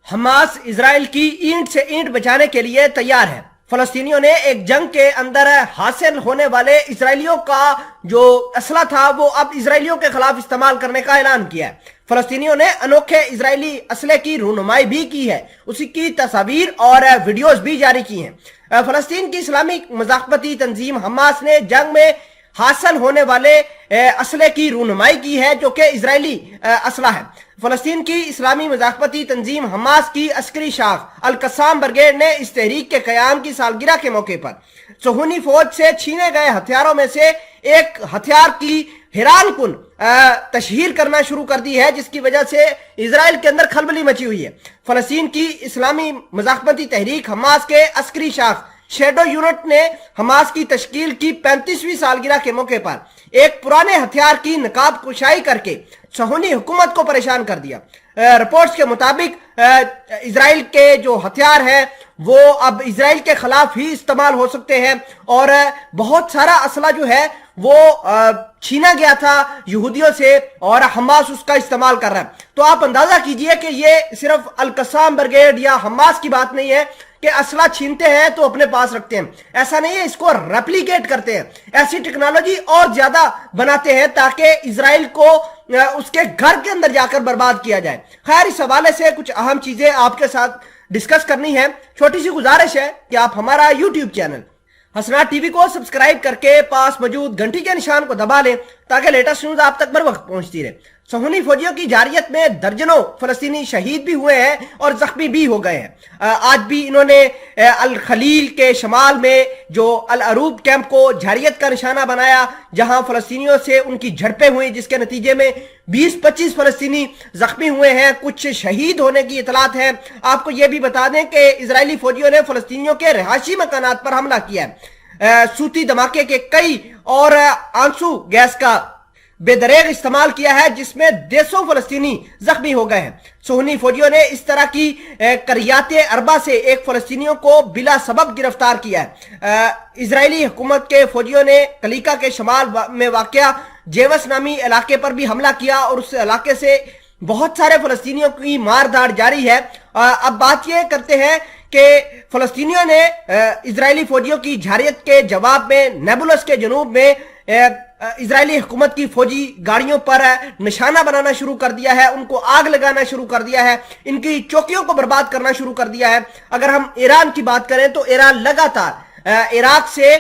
Hamas اسرائیل کی اینٹ سے اینٹ بچانے کے لیے تیار ہے۔ فلسطینیوں نے ایک جنگ کے اندر حاصل ہونے والے اسرائیلیوں کا جو اسلحہ تھا وہ اب اسرائیلیوں کے خلاف استعمال کرنے کا اعلان کیا ہے۔ فلسطینیوں نے انوکھے اسرائیلی اسلحے کی رونمائی بھی کی ہے، اسی کی تصاویر اور ویڈیوز بھی جاری کی ہیں۔ فلسطین کی اسلامی مذاکراتی تنظیم حماس نے جنگ میں حاصل ہونے والے اسلحے کی رونمائی کی ہے جو کہ اسرائیلی اسلحہ ہے۔ فلسطین کی اسلامی مذاکراتی تنظیم حماس کی عسکری شاخ القسام بریگیڈ نے اس تحریک کے قیام کی سالگرہ کے موقع پر صہیونی فوج سے چھینے گئے ہتھیاروں میں سے ایک ہتھیار کی حیران کن تشہیر کرنا شروع کر دی ہے، جس کی وجہ سے اسرائیل کے اندر کھلبلی مچی ہوئی ہے۔ فلسطین کی اسلامی مذاکراتی تحریک حماس کے عسکری شاخ شیڈو یونٹ نے حماس کی تشکیل کی 35ویں سالگرہ کے موقع پر ایک پرانے ہتھیار کی نقاب کشائی کر کے صہیونی حکومت کو پریشان کر دیا۔ رپورٹس کے مطابق اسرائیل کے جو ہتھیار ہیں وہ اب اسرائیل کے خلاف ہی استعمال ہو سکتے ہیں، اور بہت سارا اسلحہ جو ہے وہ چھینا گیا تھا یہودیوں سے اور حماس اس کا استعمال کر رہا ہے۔ تو آپ اندازہ کیجئے کہ یہ صرف القسام بریگیڈ یا حماس کی بات نہیں ہے کہ اسلحہ چھینتے ہیں تو اپنے پاس رکھتے ہیں، ایسا نہیں ہے، اس کو ریپلیکیٹ کرتے ہیں، ایسی ٹیکنالوجی اور زیادہ بناتے ہیں تاکہ اسرائیل کو اس کے گھر کے اندر جا کر برباد کیا جائے۔ خیر، اس حوالے سے کچھ اہم چیزیں آپ کے ساتھ ڈسکس کرنی ہے۔ چھوٹی سی گزارش ہے کہ آپ ہمارا یوٹیوب چینل حسنات ٹی وی کو سبسکرائب کر کے پاس موجود گھنٹی کے نشان کو دبا لیں تاکہ لیٹسٹ نیوز آپ تک بر وقت پہنچتی رہے۔ صہیونی فوجیوں کی جارحیت میں درجنوں فلسطینی شہید بھی ہوئے ہیں اور زخمی بھی ہو گئے ہیں۔ آج بھی انہوں نے الخلیل کے شمال میں جو العروب کیمپ کو جارحیت کا نشانہ بنایا، جہاں فلسطینیوں سے ان کی جھڑپیں ہوئی، جس کے نتیجے میں 20-25 فلسطینی زخمی ہوئے ہیں، کچھ شہید ہونے کی اطلاعات ہیں۔ آپ کو یہ بھی بتا دیں کہ اسرائیلی فوجیوں نے فلسطینیوں کے رہائشی مکانات پر حملہ کیا ہے، صوتی دھماکے کے کئی اور آنسو گیس کا بے دریغ استعمال کیا ہے، جس میں 150 فلسطینی زخمی ہو گئے ہیں۔ صہیونی فوجیوں نے اس طرح کی کریات اربا سے ایک فلسطینیوں کو بلا سبب گرفتار کیا ہے۔ اسرائیلی حکومت کے فوجیوں نے کلیکا کے شمال میں واقع جیوس نامی علاقے پر بھی حملہ کیا اور اس علاقے سے بہت سارے فلسطینیوں کی مار داڑ جاری ہے۔ اب بات یہ کرتے ہیں کہ فلسطینیوں نے اسرائیلی فوجیوں کی جارحیت کے جواب میں نیبولس کے جنوب میں اسرائیلی حکومت کی فوجی گاڑیوں پر نشانہ بنانا شروع کر دیا ہے، ان کو آگ لگانا شروع کر دیا ہے، ان کی چوکیوں کو برباد کرنا شروع کر دیا ہے۔ اگر ہم ایران کی بات کریں تو ایران لگاتار عراق سے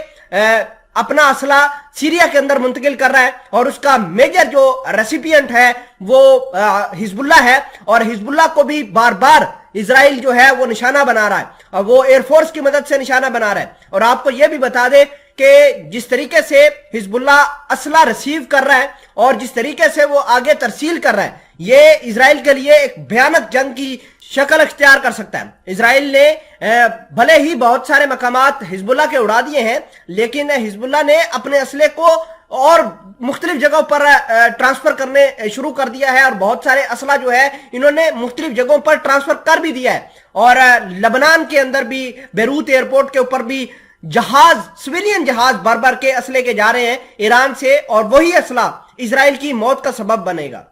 اپنا اسلحہ سیریا کے اندر منتقل کر رہا ہے، اور اس کا میجر جو ریسیپینٹ ہے وہ حزب اللہ ہے، اور حزب اللہ کو بھی بار بار اسرائیل جو ہے وہ نشانہ بنا رہا ہے، اور وہ ایئر فورس کی مدد سے نشانہ بنا رہا ہے۔ اور آپ کو یہ بھی بتا دیں کہ جس طریقے سے حزب اللہ اسلحہ ریسیو کر رہا ہے اور جس طریقے سے وہ آگے ترسیل کر رہا ہے، یہ اسرائیل کے لیے ایک بھیانک جنگ کی شکل اختیار کر سکتا ہے۔ اسرائیل نے بھلے ہی بہت سارے مقامات حزب اللہ کے اڑا دیے ہیں، لیکن حزب اللہ نے اپنے اسلحے کو اور مختلف جگہوں پر ٹرانسفر کرنے شروع کر دیا ہے، اور بہت سارے اسلحہ جو ہے انہوں نے مختلف جگہوں پر ٹرانسفر کر بھی دیا ہے۔ اور لبنان کے اندر بھی بیروت ایئرپورٹ کے اوپر بھی جہاز، سویلین جہاز بھر بھر کے اسلحے کے جا رہے ہیں ایران سے، اور وہی اسلحہ اسرائیل کی موت کا سبب بنے گا۔